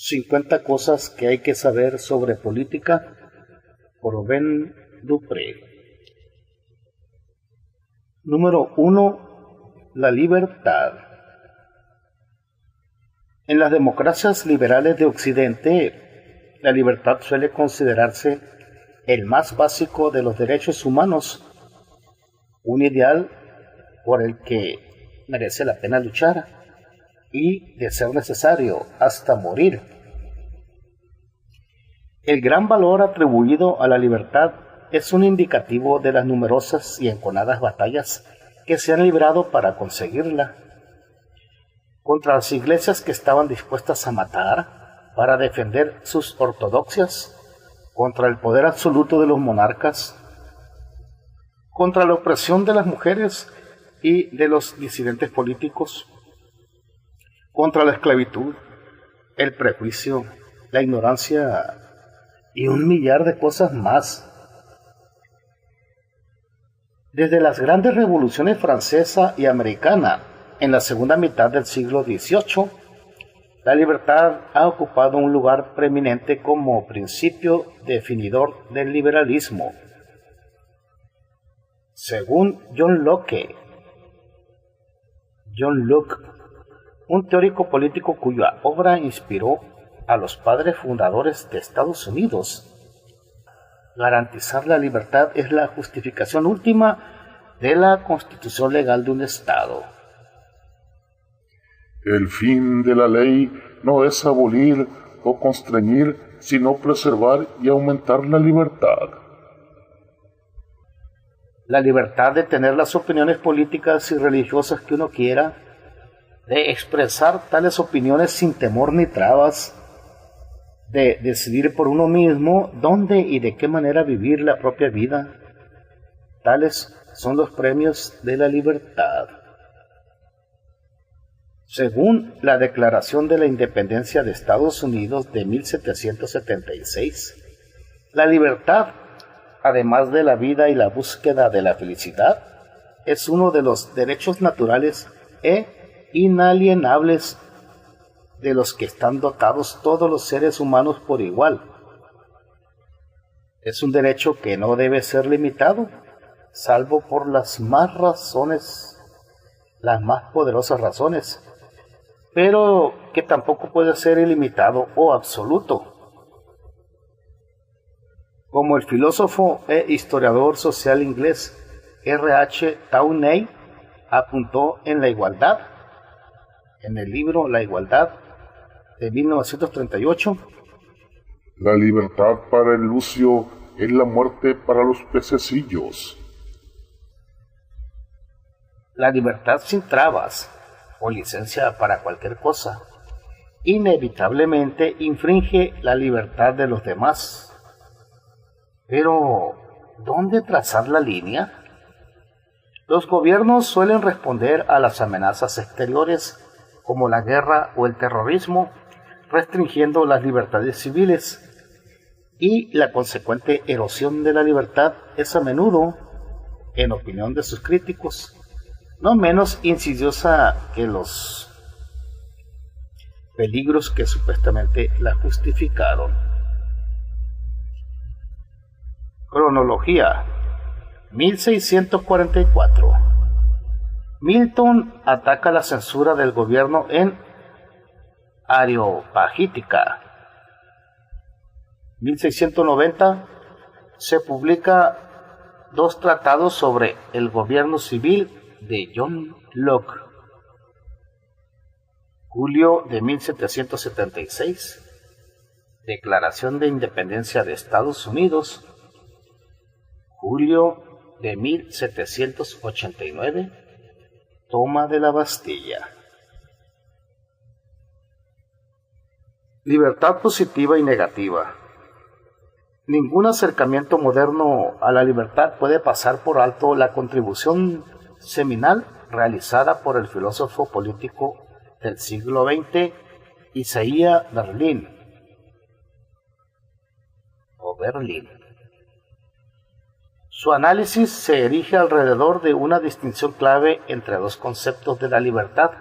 50 cosas que hay que saber sobre política, por Ben Dupré. Número 1. La libertad. En las democracias liberales de Occidente, la libertad suele considerarse el más básico de los derechos humanos, un ideal por el que merece la pena luchar y, de ser necesario, hasta morir. El gran valor atribuido a la libertad es un indicativo de las numerosas y enconadas batallas que se han librado para conseguirla. Contra las iglesias que estaban dispuestas a matar para defender sus ortodoxias, contra el poder absoluto de los monarcas, contra la opresión de las mujeres y de los disidentes políticos, contra la esclavitud, el prejuicio, la ignorancia y un millar de cosas más. Desde las grandes revoluciones francesa y americana en la segunda mitad del siglo XVIII, la libertad ha ocupado un lugar preeminente como principio definidor del liberalismo. Según John Locke, un teórico político cuya obra inspiró a los padres fundadores de Estados Unidos, garantizar la libertad es la justificación última de la constitución legal de un Estado. El fin de la ley no es abolir o constreñir, sino preservar y aumentar la libertad. La libertad de tener las opiniones políticas y religiosas que uno quiera, de expresar tales opiniones sin temor ni trabas, de decidir por uno mismo dónde y de qué manera vivir la propia vida. Tales son los premios de la libertad. Según la Declaración de la Independencia de Estados Unidos de 1776, la libertad, además de la vida y la búsqueda de la felicidad, es uno de los derechos naturales e inalienables de los que están dotados todos los seres humanos por igual. Es un derecho que no debe ser limitado, salvo por las más poderosas razones, pero que tampoco puede ser ilimitado o absoluto. Como el filósofo e historiador social inglés R.H. Tawney apuntó en La Igualdad, en el libro La Igualdad de 1938, la libertad para el lucio es la muerte para los pececillos. La libertad sin trabas o licencia para cualquier cosa inevitablemente infringe la libertad de los demás. Pero, ¿dónde trazar la línea? Los gobiernos suelen responder a las amenazas exteriores como la guerra o el terrorismo, restringiendo las libertades civiles, y la consecuente erosión de la libertad es a menudo, en opinión de sus críticos, no menos insidiosa que los peligros que supuestamente la justificaron. Cronología: 1644. Milton ataca la censura del gobierno en Areopagítica. 1690 se publica 2 tratados sobre el gobierno civil de John Locke. Julio de 1776, Declaración de Independencia de Estados Unidos. Julio de 1789, toma de la Bastilla. Libertad positiva y negativa. Ningún acercamiento moderno a la libertad puede pasar por alto la contribución seminal realizada por el filósofo político del siglo XX, Isaiah Berlin. Su análisis se erige alrededor de una distinción clave entre dos conceptos de la libertad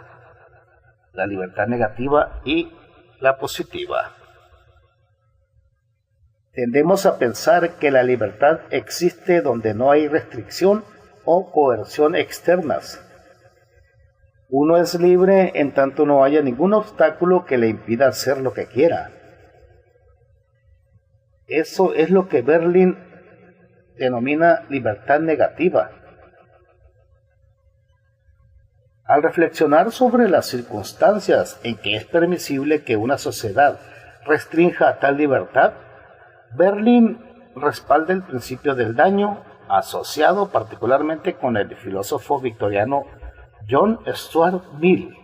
negativa y la positiva. Tendemos a pensar que la libertad existe donde no hay restricción o coerción externas. Uno es libre en tanto no haya ningún obstáculo que le impida hacer lo que quiera. Eso es lo que Berlin denomina libertad negativa. Al reflexionar sobre las circunstancias en que es permisible que una sociedad restrinja tal libertad, Berlin respalda el principio del daño, asociado particularmente con el filósofo victoriano John Stuart Mill.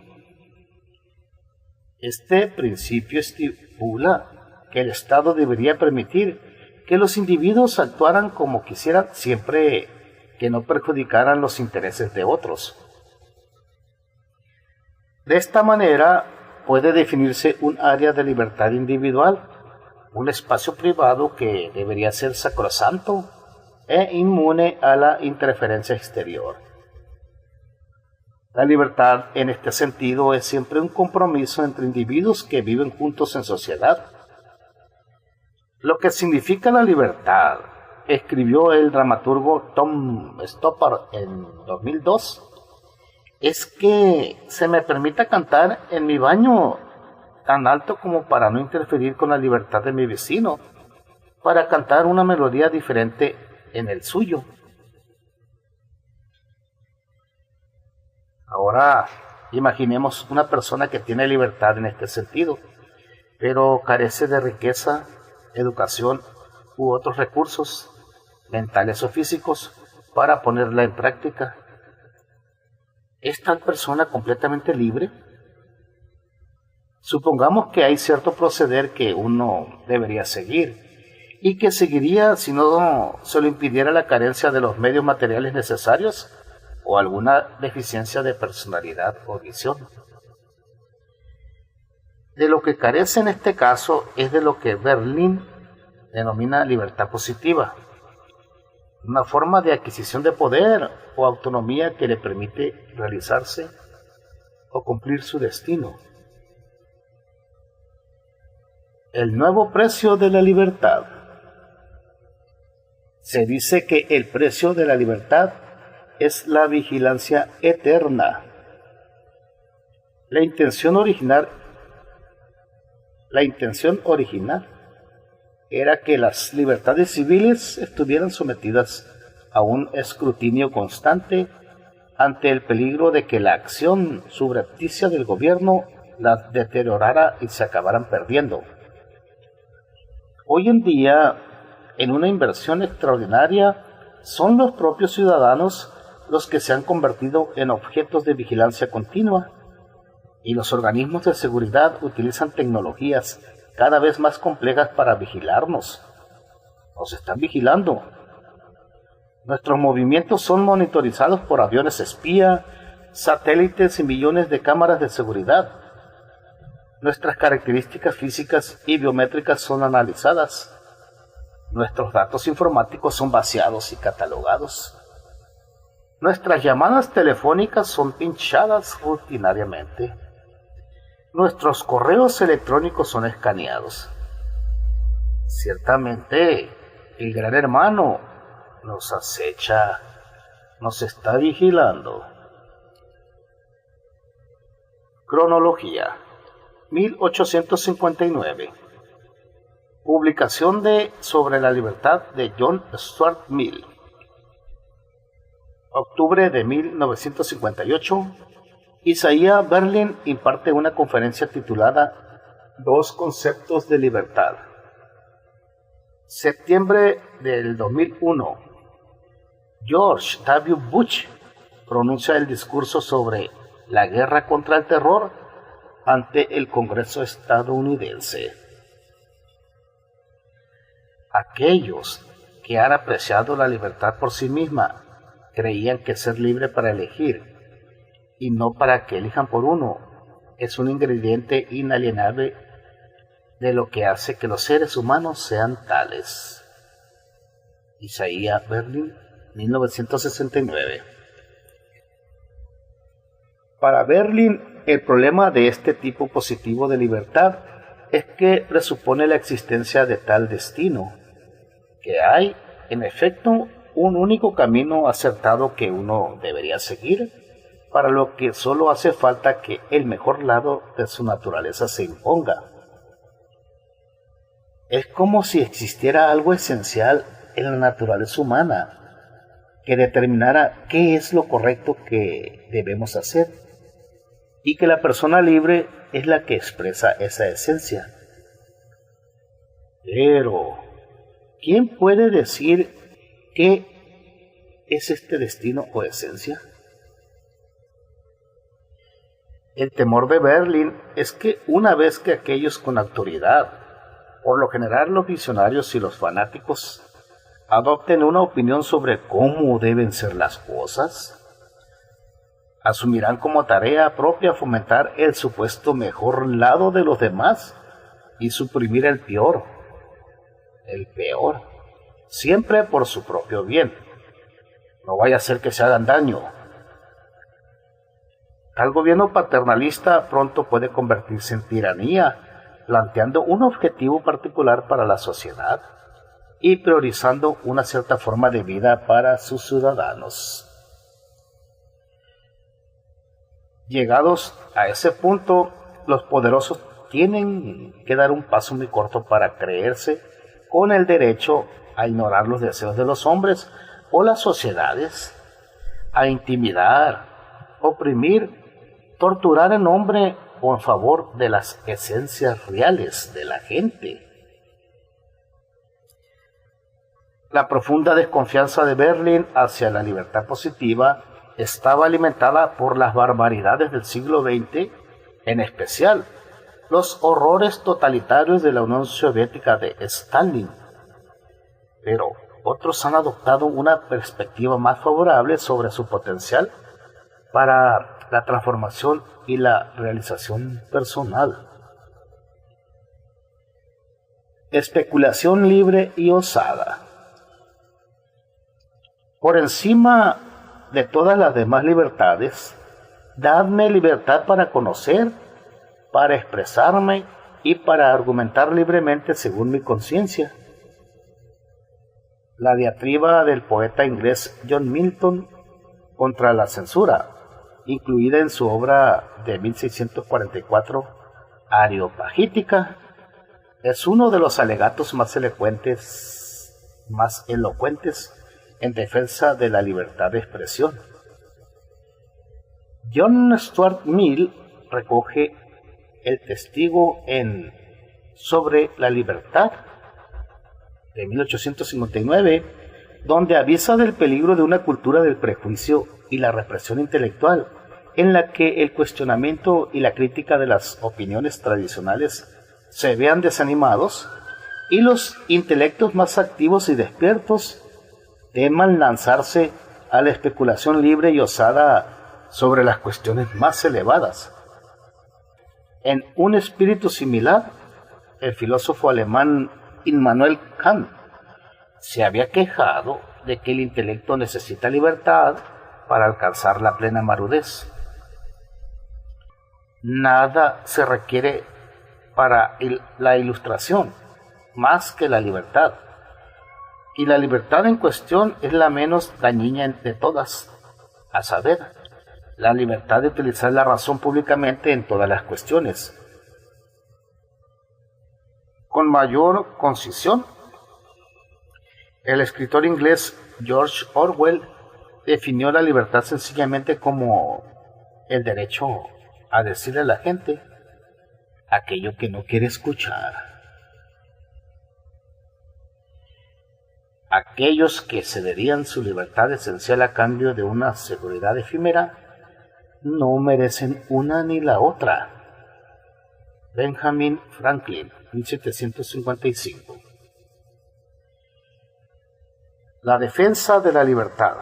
Este principio estipula que el Estado debería permitir que los individuos actuaran como quisieran siempre que no perjudicaran los intereses de otros. De esta manera puede definirse un área de libertad individual, un espacio privado que debería ser sacrosanto e inmune a la interferencia exterior. La libertad en este sentido es siempre un compromiso entre individuos que viven juntos en sociedad. Lo que significa la libertad, escribió el dramaturgo Tom Stoppard en 2002, es que se me permita cantar en mi baño tan alto como para no interferir con la libertad de mi vecino, para cantar una melodía diferente en el suyo. Ahora imaginemos una persona que tiene libertad en este sentido, pero carece de riqueza, educación u otros recursos mentales o físicos para ponerla en práctica. ¿Es tal persona completamente libre? Supongamos que hay cierto proceder que uno debería seguir y que seguiría si no se lo impidiera la carencia de los medios materiales necesarios o alguna deficiencia de personalidad o visión. De lo que carece en este caso es de lo que Berlin denomina libertad positiva, una forma de adquisición de poder o autonomía que le permite realizarse o cumplir su destino. El nuevo precio de la libertad. Se dice que el precio de la libertad es la vigilancia eterna. La intención original era que las libertades civiles estuvieran sometidas a un escrutinio constante ante el peligro de que la acción subrepticia del gobierno las deteriorara y se acabaran perdiendo. Hoy en día, en una inversión extraordinaria, son los propios ciudadanos los que se han convertido en objetos de vigilancia continua, y los organismos de seguridad utilizan tecnologías cada vez más complejas para vigilarnos. Nos están vigilando. Nuestros movimientos son monitorizados por aviones espía, satélites y millones de cámaras de seguridad. Nuestras características físicas y biométricas son analizadas. Nuestros datos informáticos son vaciados y catalogados. Nuestras llamadas telefónicas son pinchadas rutinariamente. Nuestros correos electrónicos son escaneados. Ciertamente, el gran hermano nos acecha, nos está vigilando. Cronología. 1859. Publicación de Sobre la libertad de John Stuart Mill. Octubre de 1958. Isaiah Berlin imparte una conferencia titulada Dos conceptos de libertad. Septiembre del 2001. George W. Bush pronuncia el discurso sobre la guerra contra el terror ante el Congreso estadounidense. Aquellos que han apreciado la libertad por sí misma creían que ser libre para elegir y no para que elijan por uno es un ingrediente inalienable de lo que hace que los seres humanos sean tales. Isaiah Berlin, 1969. Para Berlin, el problema de este tipo positivo de libertad es que presupone la existencia de tal destino, que hay, en efecto, un único camino acertado que uno debería seguir, para lo que solo hace falta que el mejor lado de su naturaleza se imponga. Es como si existiera algo esencial en la naturaleza humana que determinara qué es lo correcto que debemos hacer, y que la persona libre es la que expresa esa esencia. Pero, ¿quién puede decir qué es este destino o esencia? El temor de Berlin es que una vez que aquellos con autoridad, por lo general los visionarios y los fanáticos, adopten una opinión sobre cómo deben ser las cosas, asumirán como tarea propia fomentar el supuesto mejor lado de los demás y suprimir el peor, siempre por su propio bien. No vaya a ser que se hagan daño. Tal gobierno paternalista pronto puede convertirse en tiranía, planteando un objetivo particular para la sociedad y priorizando una cierta forma de vida para sus ciudadanos. Llegados a ese punto, los poderosos tienen que dar un paso muy corto para creerse con el derecho a ignorar los deseos de los hombres o las sociedades, a intimidar, oprimir, torturar en nombre o en favor de las esencias reales de la gente. La profunda desconfianza de Berlin hacia la libertad positiva estaba alimentada por las barbaridades del siglo XX, en especial los horrores totalitarios de la Unión Soviética de Stalin. Pero otros han adoptado una perspectiva más favorable sobre su potencial para la transformación y la realización personal. Especulación libre y osada. Por encima de todas las demás libertades, dadme libertad para conocer, para expresarme y para argumentar libremente según mi conciencia. La diatriba del poeta inglés John Milton contra la censura, incluida en su obra de 1644, Areopagítica, es uno de los alegatos más elocuentes en defensa de la libertad de expresión. John Stuart Mill recoge el testigo en Sobre la libertad de 1859, donde avisa del peligro de una cultura del prejuicio y la represión intelectual, en la que el cuestionamiento y la crítica de las opiniones tradicionales se vean desanimados y los intelectos más activos y despiertos teman lanzarse a la especulación libre y osada sobre las cuestiones más elevadas. En un espíritu similar, el filósofo alemán Immanuel Kant se había quejado de que el intelecto necesita libertad para alcanzar la plena madurez. Nada se requiere para la ilustración más que la libertad, y la libertad en cuestión es la menos dañina de todas, a saber, la libertad de utilizar la razón públicamente en todas las cuestiones. Con mayor concisión, el escritor inglés George Orwell definió la libertad sencillamente como el derecho a decirle a la gente aquello que no quiere escuchar. Aquellos que cederían su libertad esencial a cambio de una seguridad efímera no merecen una ni la otra. Benjamin Franklin, 1755. La defensa de la libertad.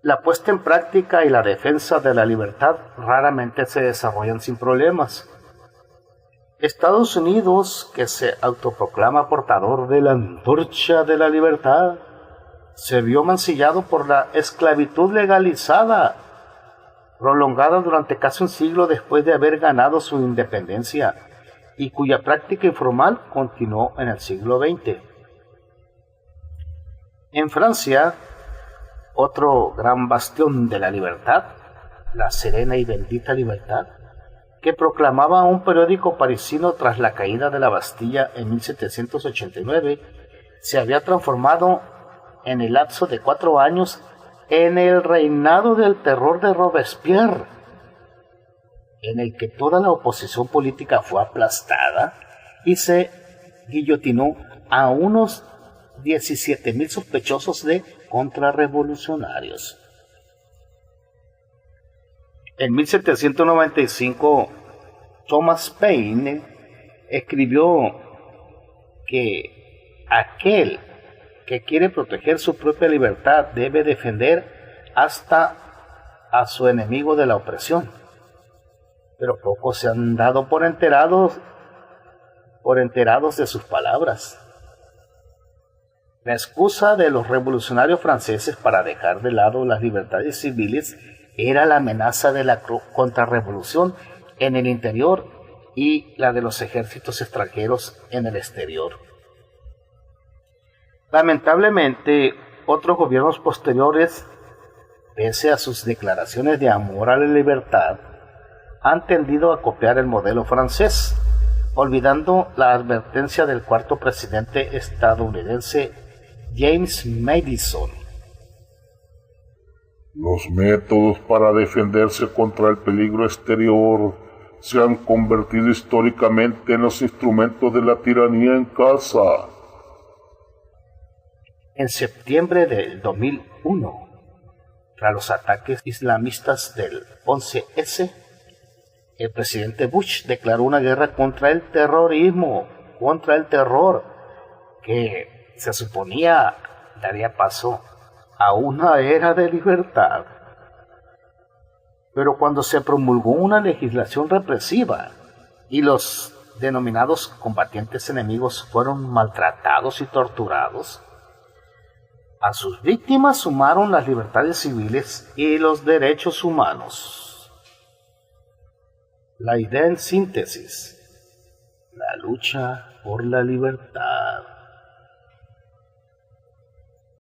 La puesta en práctica y la defensa de la libertad raramente se desarrollan sin problemas. Estados Unidos, que se autoproclama portador de la antorcha de la libertad, se vio mancillado por la esclavitud legalizada, prolongada durante casi un siglo después de haber ganado su independencia, y cuya práctica informal continuó en el siglo XX. En Francia, otro gran bastión de la libertad, la serena y bendita libertad, que proclamaba un periódico parisino tras la caída de la Bastilla en 1789, se había transformado en el lapso de 4 años en el reinado del terror de Robespierre, en el que toda la oposición política fue aplastada y se guillotinó a unos 17,000 sospechosos de contrarrevolucionarios. En 1795, Thomas Paine escribió que aquel que quiere proteger su propia libertad debe defender hasta a su enemigo de la opresión. Pero pocos se han dado por enterados de sus palabras. La excusa de los revolucionarios franceses para dejar de lado las libertades civiles era la amenaza de la contrarrevolución en el interior y la de los ejércitos extranjeros en el exterior. Lamentablemente, otros gobiernos posteriores, pese a sus declaraciones de amor a la libertad, han tendido a copiar el modelo francés, olvidando la advertencia del cuarto presidente estadounidense James Madison. Los métodos para defenderse contra el peligro exterior se han convertido históricamente en los instrumentos de la tiranía en casa. En septiembre del 2001, tras los ataques islamistas del 11S, el presidente Bush declaró una guerra contra el terrorismo, contra el terror, que se suponía daría paso a una era de libertad. Pero cuando se promulgó una legislación represiva y los denominados combatientes enemigos fueron maltratados y torturados, a sus víctimas sumaron las libertades civiles y los derechos humanos. La idea en síntesis: la lucha por la libertad.